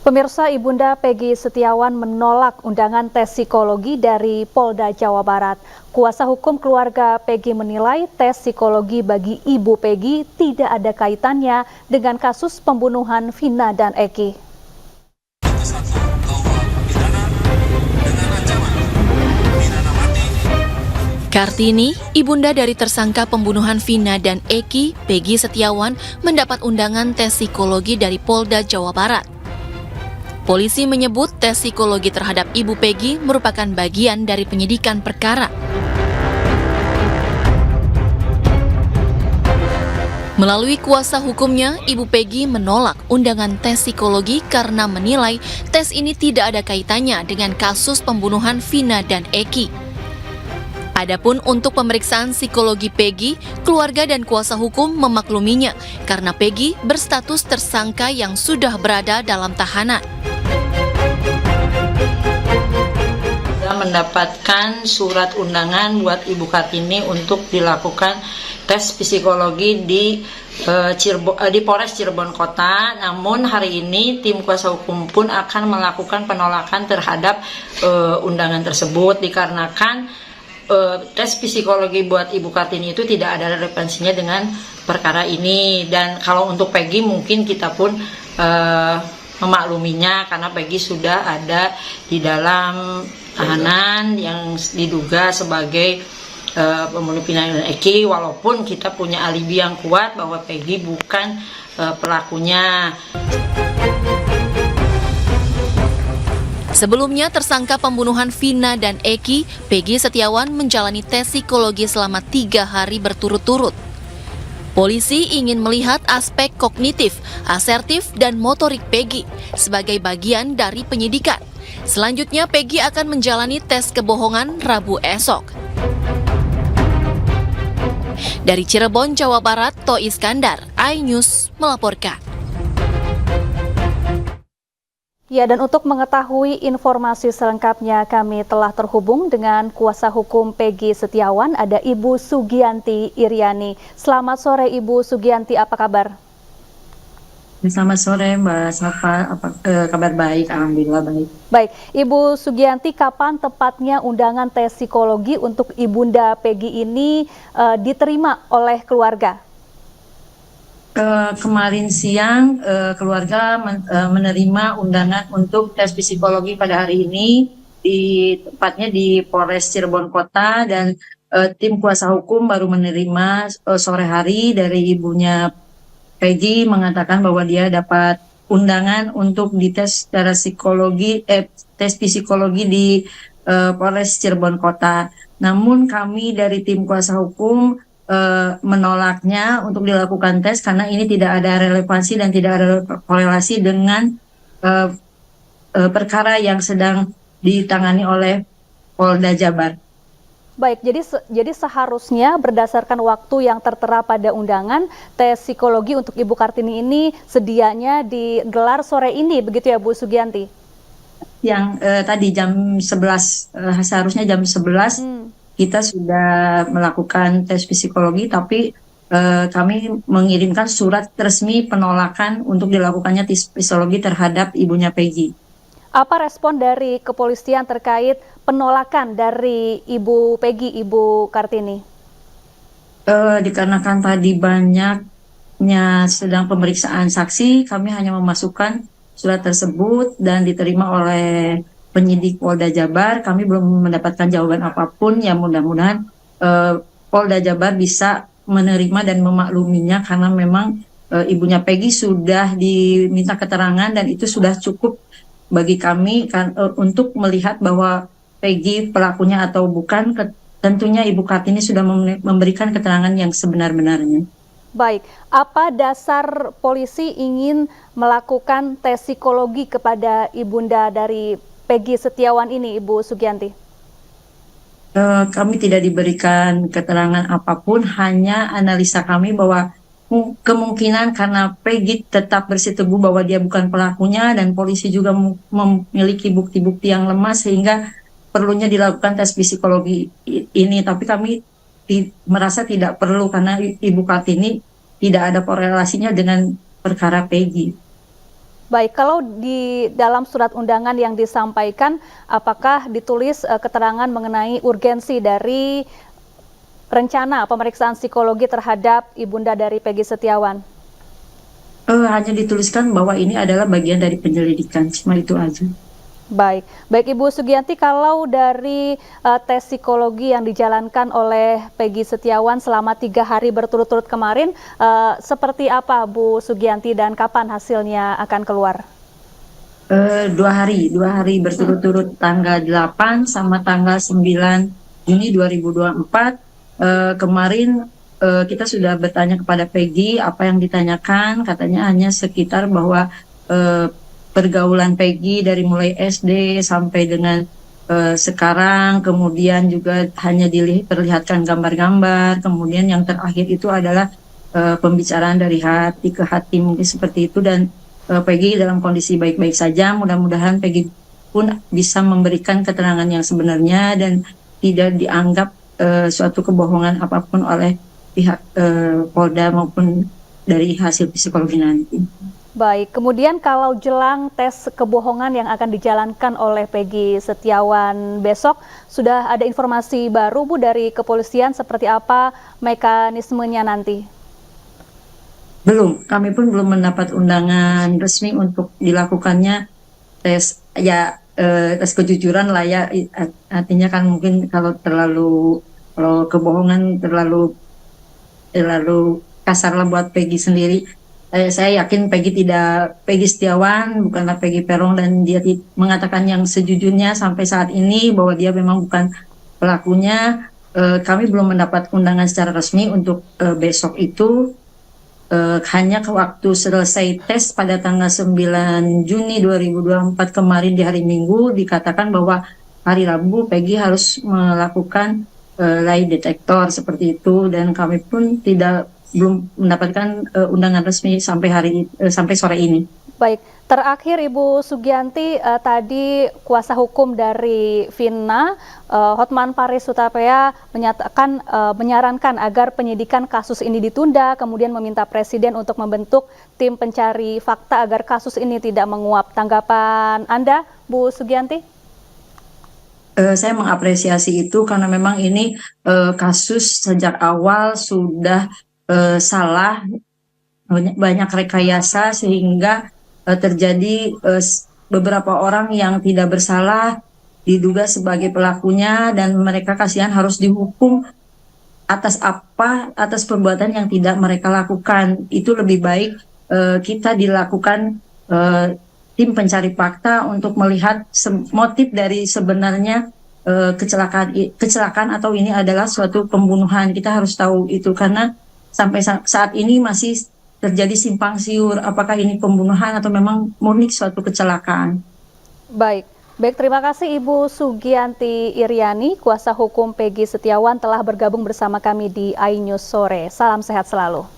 Pemirsa, Ibunda Peggy Setiawan menolak undangan tes psikologi dari Polda Jawa Barat. Kuasa hukum keluarga Peggy menilai tes psikologi bagi Ibu Peggy tidak ada kaitannya dengan kasus pembunuhan Vina dan Eki. Kartini, ibunda dari tersangka pembunuhan Vina dan Eki, Peggy Setiawan, mendapat undangan tes psikologi dari Polda Jawa Barat. Polisi menyebut tes psikologi terhadap Ibu Peggy merupakan bagian dari penyidikan perkara. Melalui kuasa hukumnya, Ibu Peggy menolak undangan tes psikologi karena menilai tes ini tidak ada kaitannya dengan kasus pembunuhan Vina dan Eki. Adapun untuk pemeriksaan psikologi Peggy, keluarga dan kuasa hukum memakluminya karena Peggy berstatus tersangka yang sudah berada dalam tahanan. Mendapatkan surat undangan buat Ibu Kartini untuk dilakukan tes psikologi di Polres Cirebon Kota. Namun hari ini tim kuasa hukum pun akan melakukan penolakan terhadap undangan tersebut dikarenakan tes psikologi buat Ibu Kartini itu tidak ada relevansinya dengan perkara ini. Dan kalau untuk Peggy mungkin kita pun memakluminya karena Peggy sudah ada di dalam tahanan yang diduga sebagai pembunuh Vina dan Eki, walaupun kita punya alibi yang kuat bahwa Peggy bukan pelakunya. Sebelumnya, tersangka pembunuhan Vina dan Eki, Peggy Setiawan menjalani tes psikologi selama 3 hari berturut-turut. Polisi ingin melihat aspek kognitif, asertif, dan motorik Peggy sebagai bagian dari penyidikan. Selanjutnya, Peggy akan menjalani tes kebohongan Rabu esok. Dari Cirebon, Jawa Barat, To Iskandar, iNews melaporkan. Ya, dan untuk mengetahui informasi selengkapnya kami telah terhubung dengan kuasa hukum Peggy Setiawan, ada Ibu Sugianti Iriani. Selamat sore Ibu Sugianti, apa kabar? Selamat sore Mbak Safa, kabar baik, alhamdulillah baik. Baik, Ibu Sugianti, kapan tepatnya undangan tes psikologi untuk Ibunda Peggy ini diterima oleh keluarga? Kemarin siang keluarga menerima undangan untuk tes psikologi pada hari ini, tepatnya di Polres Cirebon Kota, dan tim kuasa hukum baru menerima sore hari dari ibunya Peggy mengatakan bahwa dia dapat undangan untuk dites secara tes psikologi di Polres Cirebon Kota. Namun kami dari tim kuasa hukum menolaknya untuk dilakukan tes karena ini tidak ada relevansi dan tidak ada korelasi dengan perkara yang sedang ditangani oleh Polda Jabar. Baik, jadi seharusnya berdasarkan waktu yang tertera pada undangan, tes psikologi untuk Ibu Kartini ini sedianya digelar sore ini, begitu ya Bu Sugianti? Yang tadi jam 11, seharusnya jam 11 kita sudah melakukan tes psikologi, tapi kami mengirimkan surat resmi penolakan untuk dilakukannya tes psikologi terhadap ibunya Peggy. Apa respon dari kepolisian terkait penolakan dari Ibu Peggy, Ibu Kartini? Dikarenakan tadi banyaknya sedang pemeriksaan saksi, kami hanya memasukkan surat tersebut dan diterima oleh penyidik Polda Jabar. Kami belum mendapatkan jawaban apapun, ya mudah-mudahan Polda Jabar bisa menerima dan memakluminya karena memang ibunya Peggy sudah diminta keterangan dan itu sudah cukup bagi kami untuk melihat bahwa Peggy pelakunya atau bukan. Tentunya Ibu Kartini sudah memberikan keterangan yang sebenar-benarnya. Baik, apa dasar polisi ingin melakukan tes psikologi kepada ibunda dari Peggy Setiawan ini, Ibu Sugianti? Kami tidak diberikan keterangan apapun, hanya analisa kami bahwa kemungkinan karena Peggy tetap bersiteguh bahwa dia bukan pelakunya dan polisi juga memiliki bukti-bukti yang lemah sehingga perlunya dilakukan tes psikologi ini. Tapi kami merasa tidak perlu karena Ibu Kartini tidak ada korelasinya dengan perkara Peggy. Baik, kalau di dalam surat undangan yang disampaikan, apakah ditulis keterangan mengenai urgensi dari rencana pemeriksaan psikologi terhadap ibunda dari Peggy Setiawan? Hanya dituliskan bahwa ini adalah bagian dari penyelidikan, cuma itu aja. Baik, baik Ibu Sugianti, kalau dari tes psikologi yang dijalankan oleh Peggy Setiawan selama 3 hari berturut-turut kemarin, seperti apa Bu Sugianti dan kapan hasilnya akan keluar? 2 hari berturut-turut, tanggal 8 sama tanggal 9 Juni 2024. Kemarin kita sudah bertanya kepada Peggy apa yang ditanyakan, katanya hanya sekitar bahwa pergaulan Peggy dari mulai SD sampai dengan sekarang, kemudian juga hanya diperlihatkan gambar-gambar, kemudian yang terakhir itu adalah pembicaraan dari hati ke hati, mungkin seperti itu. Dan Peggy dalam kondisi baik-baik saja, mudah-mudahan Peggy pun bisa memberikan keterangan yang sebenarnya dan tidak dianggap suatu kebohongan apapun oleh pihak Polda maupun dari hasil psikologi nanti. Baik, kemudian kalau jelang tes kebohongan yang akan dijalankan oleh Peggy Setiawan besok, sudah ada informasi baru Bu dari kepolisian seperti apa mekanismenya nanti? Belum, kami pun belum mendapat undangan resmi untuk dilakukannya tes, ya tes kejujuran lah ya. Artinya kan mungkin kalau kebohongan terlalu kasar lah buat Peggy sendiri. Saya yakin Peggy Setiawan bukanlah Peggy Peron, dan dia mengatakan yang sejujurnya sampai saat ini bahwa dia memang bukan pelakunya. Kami belum mendapat undangan secara resmi untuk besok itu. Hanya ke waktu selesai tes pada tanggal 9 Juni 2024 kemarin di hari Minggu dikatakan bahwa hari Rabu Peggy harus melakukan lie detector seperti itu, dan kami pun belum mendapatkan undangan resmi sampai sore ini. Baik, terakhir Ibu Sugianti, tadi kuasa hukum dari Vina, Hotman Paris Hutapea menyarankan agar penyidikan kasus ini ditunda, kemudian meminta Presiden untuk membentuk tim pencari fakta agar kasus ini tidak menguap. Tanggapan Anda, Bu Sugianti? Saya mengapresiasi itu karena memang ini kasus sejak awal sudah salah, banyak rekayasa sehingga terjadi beberapa orang yang tidak bersalah diduga sebagai pelakunya, dan mereka kasihan harus dihukum atas perbuatan yang tidak mereka lakukan. Itu lebih baik kita dilakukan tim pencari fakta untuk melihat motif dari sebenarnya kecelakaan atau ini adalah suatu pembunuhan. Kita harus tahu itu karena sampai saat ini masih terjadi simpang siur apakah ini pembunuhan atau memang murni suatu kecelakaan. Baik, terima kasih Ibu Sugianti Iriani, kuasa hukum Peggy Setiawan telah bergabung bersama kami di iNews Sore. Salam sehat selalu.